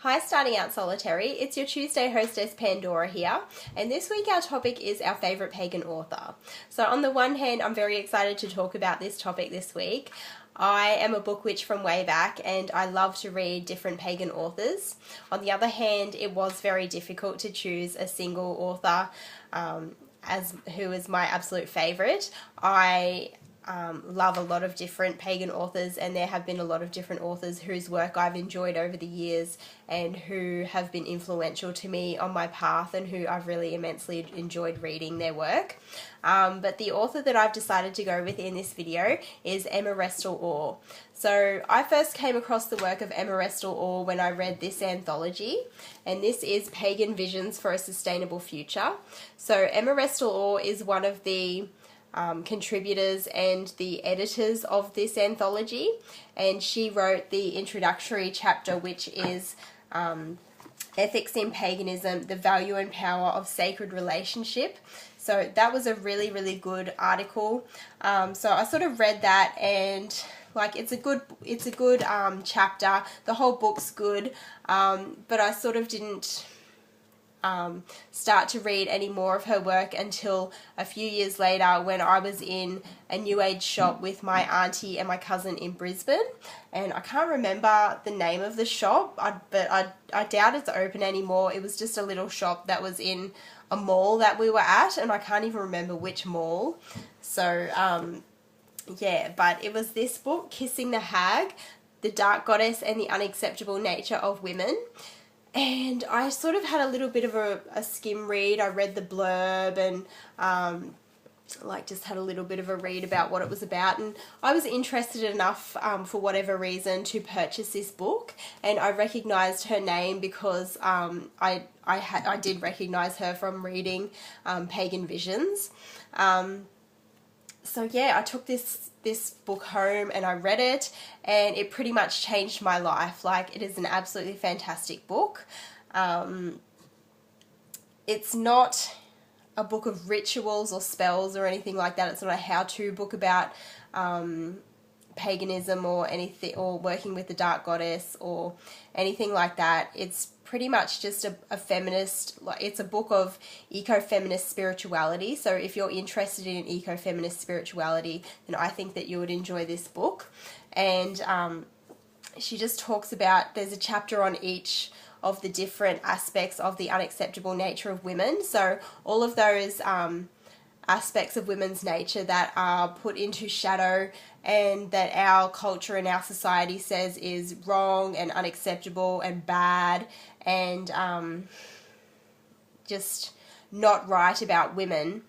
Hi Starting Out Solitary, it's your Tuesday hostess Pandora here, and this week our topic is our favourite pagan author. So on the one hand, I'm very excited to talk about this topic this week. I am a book witch from way back and I love to read different pagan authors. On the other hand, it was very difficult to choose a single author who is my absolute favourite. I love a lot of different pagan authors, and there have been a lot of different authors whose work I've enjoyed over the years and who have been influential to me on my path and who I've really immensely enjoyed reading their work. But the author that I've decided to go with in this video is Emma Restall-Orr. So I first came across the work of Emma Restall-Orr when I read this anthology, and this is Pagan Visions for a Sustainable Future. So Emma Restall-Orr is one of the contributors and the editors of this anthology, and she wrote the introductory chapter, which is Ethics in Paganism, the Value and Power of Sacred Relationship. So that was a really, really good article. So I sort of read that, and it's a good chapter. The whole book's good, but I sort of didn't start to read any more of her work until a few years later when I was in a New Age shop with my auntie and my cousin in Brisbane, and I can't remember the name of the shop, but I doubt it's open anymore. It was just a little shop that was in a mall that we were at, and I can't even remember which mall. So yeah, but it was this book, Kissing the Hag, The Dark Goddess and the Unacceptable Nature of Women. And I sort of had a little bit of a skim read. I read the blurb and just had a little bit of a read about what it was about, and I was interested enough for whatever reason to purchase this book. And I recognised her name because I did recognise her from reading Pagan Visions. So yeah, I took this book home and I read it, and it pretty much changed my life. It is an absolutely fantastic book. It's not a book of rituals or spells or anything like that. It's not a how-to book about paganism or anything, or working with the dark goddess or anything like that. It's pretty much just a feminist, it's a book of eco-feminist spirituality. So if you're interested in eco-feminist spirituality, then I think that you would enjoy this book. And she just talks about, there's a chapter on each of the different aspects of the unacceptable nature of women. So all of those aspects of women's nature that are put into shadow and that our culture and our society says is wrong and unacceptable and bad and just not right about women,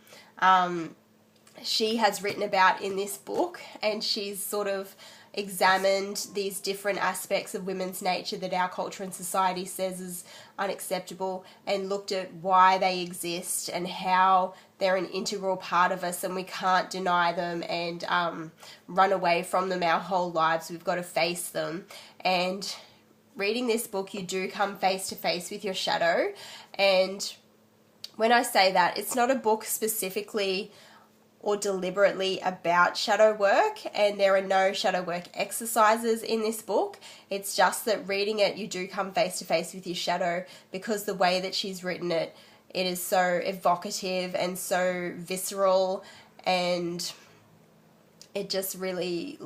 she has written about in this book, and she's sort of examined these different aspects of women's nature that our culture and society says is unacceptable, and looked at why they exist and how they're an integral part of us and we can't deny them and run away from them our whole lives. We've got to face them. And reading this book, you do come face to face with your shadow. And when I say that, it's not a book specifically or deliberately about shadow work, and there are no shadow work exercises in this book. It's just that reading it, you do come face to face with your shadow, because the way that she's written it, it is so evocative and so visceral, and it just really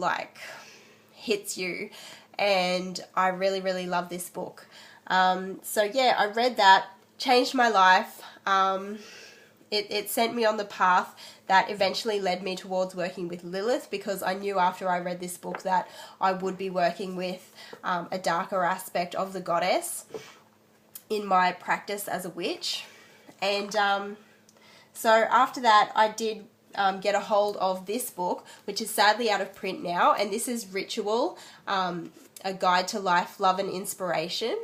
hits you. And I really, really love this book. So yeah, I read that, changed my life. It sent me on the path that eventually led me towards working with Lilith, because I knew after I read this book that I would be working with a darker aspect of the goddess in my practice as a witch. And so after that, I did get a hold of this book, which is sadly out of print now, and this is Ritual, A Guide to Life, Love and Inspiration.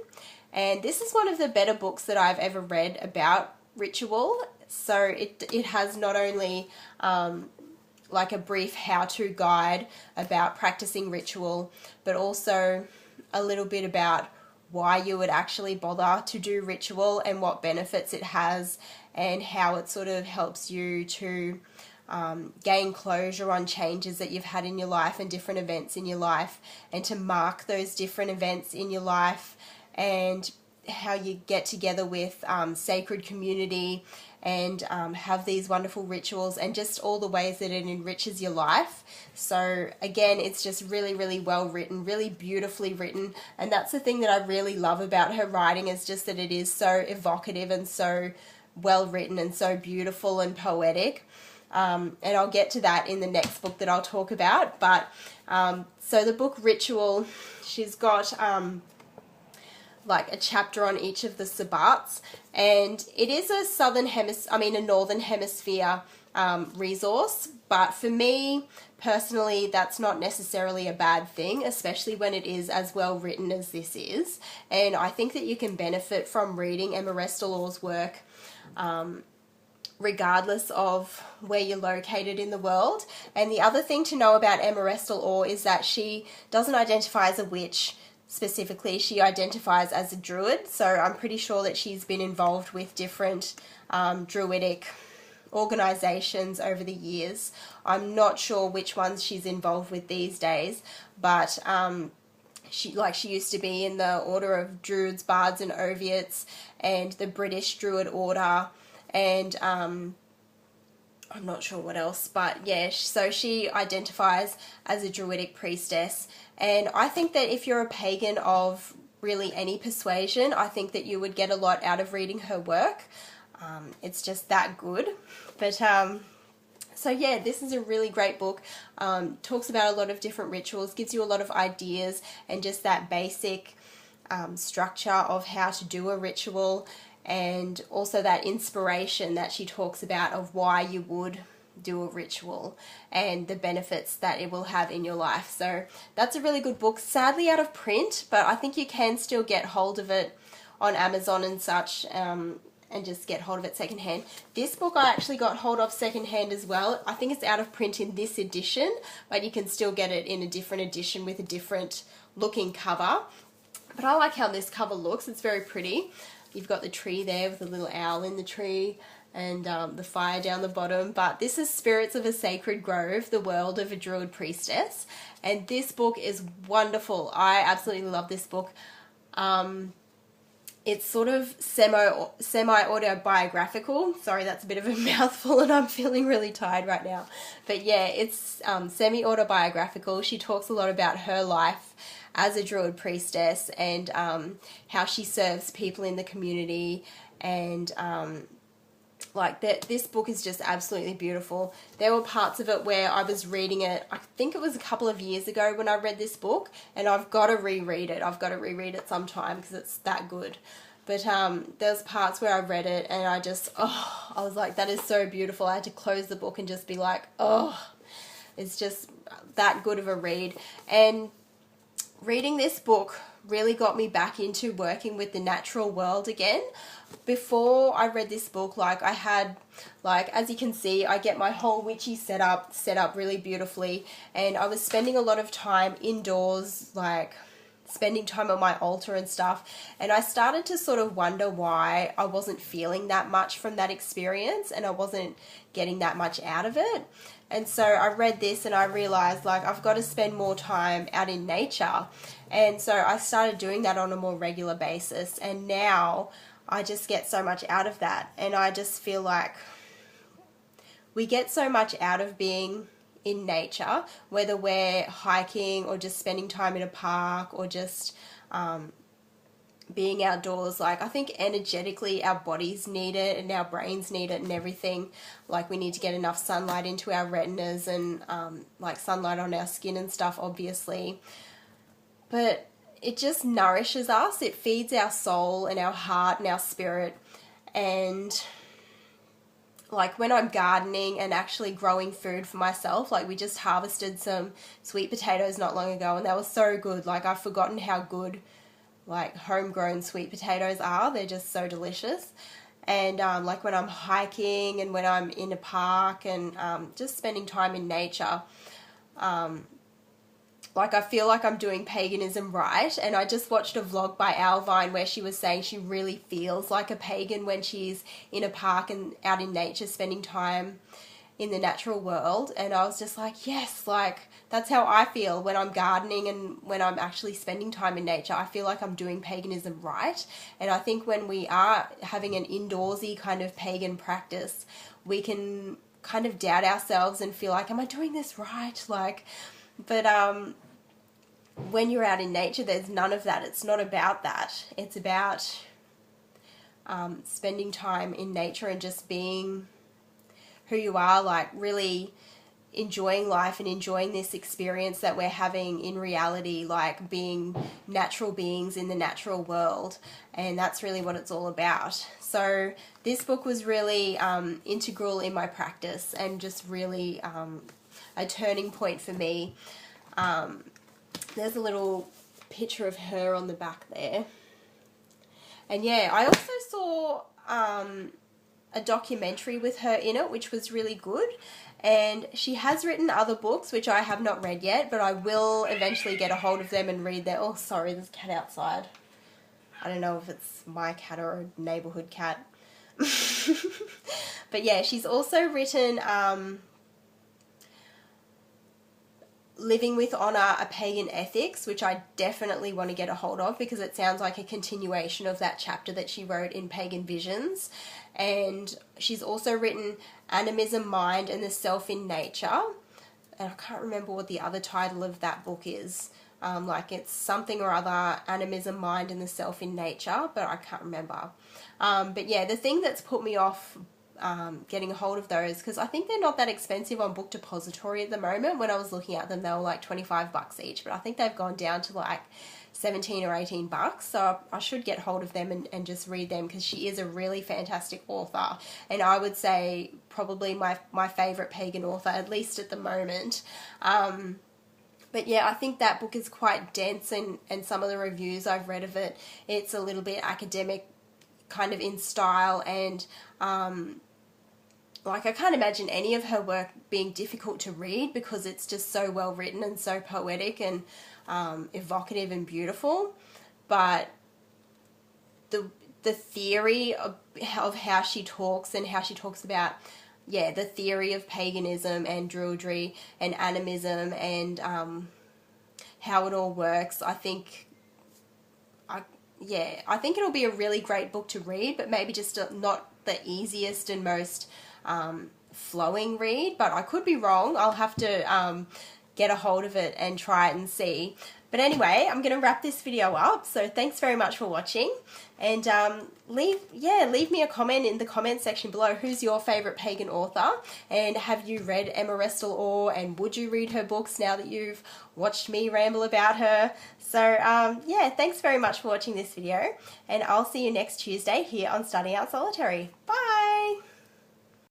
And this is one of the better books that I've ever read about ritual. So it has not only a brief how-to guide about practicing ritual, but also a little bit about why you would actually bother to do ritual and what benefits it has, and how it sort of helps you to gain closure on changes that you've had in your life and different events in your life, and to mark those different events in your life and how you get together with sacred community and have these wonderful rituals, and just all the ways that it enriches your life. So again, it's just really, really well written, really beautifully written, and that's the thing that I really love about her writing, is just that it is so evocative and so well written and so beautiful and poetic. And I'll get to that in the next book that I'll talk about. But so the book Ritual, she's got like a chapter on each of the Sabbats, and it is a northern hemisphere resource, but for me personally, that's not necessarily a bad thing, especially when it is as well written as this is. And I think that you can benefit from reading Emma Restalaw's work regardless of where you're located in the world. And the other thing to know about Emma Restalaw is that she doesn't identify as a witch specifically, she identifies as a druid. So I'm pretty sure that she's been involved with different druidic organizations over the years. I'm not sure which ones she's involved with these days, but she used to be in the Order of Druids, Bards and Oviates and the British Druid Order, and I'm not sure what else, but yeah, so she identifies as a druidic priestess. And I think that if you're a pagan of really any persuasion, I think that you would get a lot out of reading her work. It's just that good. But so yeah, this is a really great book. Talks about a lot of different rituals, gives you a lot of ideas and just that basic structure of how to do a ritual, and also that inspiration that she talks about of why you would do a ritual and the benefits that it will have in your life. So that's a really good book. Sadly out of print, but I think you can still get hold of it on Amazon and such, and just get hold of it secondhand. This book I actually got hold of secondhand as well. I think it's out of print in this edition, but you can still get it in a different edition with a different looking cover. But I like how this cover looks. It's very pretty. You've got the tree there with a little owl in the tree, and the fire down the bottom. But this is Spirits of a Sacred Grove, the World of a Druid Priestess. And this book is wonderful. I absolutely love this book. It's sort of semi-autobiographical. Sorry, that's a bit of a mouthful and I'm feeling really tired right now. But yeah, it's semi-autobiographical. She talks a lot about her life as a druid priestess, and how she serves people in the community, and this book is just absolutely beautiful. There were parts of it where I was reading it, I think it was a couple of years ago when I read this book, and I've got to reread it. I've got to reread it sometime because it's that good. But there's parts where I read it and I was like, that is so beautiful. I had to close the book and just be like, oh, it's just that good of a read. And reading this book really got me back into working with the natural world again. Before I read this book, I had, as you can see, I get my whole witchy set up really beautifully, and I was spending a lot of time indoors, spending time on my altar and stuff, and I started to sort of wonder why I wasn't feeling that much from that experience, and I wasn't getting that much out of it. And so I read this and I realized I've got to spend more time out in nature. And so I started doing that on a more regular basis, and now I just get so much out of that. And I just feel like we get so much out of being in nature, whether we're hiking or just spending time in a park or just being outdoors. I think energetically our bodies need it and our brains need it and everything. We need to get enough sunlight into our retinas and sunlight on our skin and stuff, obviously. But it just nourishes us. It feeds our soul and our heart and our spirit. And when I'm gardening and actually growing food for myself, we just harvested some sweet potatoes not long ago and they were so good. I've forgotten how good homegrown sweet potatoes are. They're just so delicious. And when I'm hiking and when I'm in a park and just spending time in nature, I feel like I'm doing paganism right. And I just watched a vlog by Alvine where she was saying she really feels like a pagan when she's in a park and out in nature spending time in the natural world. And I was just like, yes, that's how I feel when I'm gardening and when I'm actually spending time in nature. I feel like I'm doing paganism right. And I think when we are having an indoorsy kind of pagan practice, we can kind of doubt ourselves and feel like, am I doing this right? But when you're out in nature, there's none of that. It's not about that. It's about spending time in nature and just being who you are, like really enjoying life and enjoying this experience that we're having in reality, like being natural beings in the natural world. And that's really what it's all about. So this book was really integral in my practice and just really a turning point for me. There's a little picture of her on the back there. And yeah, I also saw a documentary with her in it, which was really good. And she has written other books, which I have not read yet, but I will eventually get a hold of them and read them. Oh, sorry, there's a cat outside. I don't know if it's my cat or a neighborhood cat. But yeah, she's also written Living with Honor, A Pagan Ethics, which I definitely want to get a hold of because it sounds like a continuation of that chapter that she wrote in Pagan Visions. And she's also written Animism, Mind and the Self in Nature. And I can't remember what the other title of that book is. Like it's something or other, Animism, Mind and the Self in Nature, but I can't remember. But yeah, the thing that's put me off getting a hold of those, because I think they're not that expensive on Book Depository at the moment. When I was looking at them, they were like $25 each, but I think they've gone down to like 17 or 18 bucks, so I should get hold of them and just read them, because she is a really fantastic author, and I would say probably my favourite pagan author, at least at the moment. But yeah, I think that book is quite dense, and some of the reviews I've read of it, it's a little bit academic kind of in style, and like I can't imagine any of her work being difficult to read because it's just so well written and so poetic and evocative and beautiful. But the theory of how she talks and how she talks about, yeah, the theory of paganism and druidry and animism and how it all works, I think it'll be a really great book to read, but maybe just not the easiest and most flowing read, but I could be wrong. I'll have to get a hold of it and try it and see. But anyway, I'm going to wrap this video up, so thanks very much for watching, and leave me a comment in the comment section below. Who's your favourite pagan author, and have you read Emma Restel Orr, and would you read her books now that you've watched me ramble about her? So yeah, thanks very much for watching this video, and I'll see you next Tuesday here on Starting Out Solitary. Bye!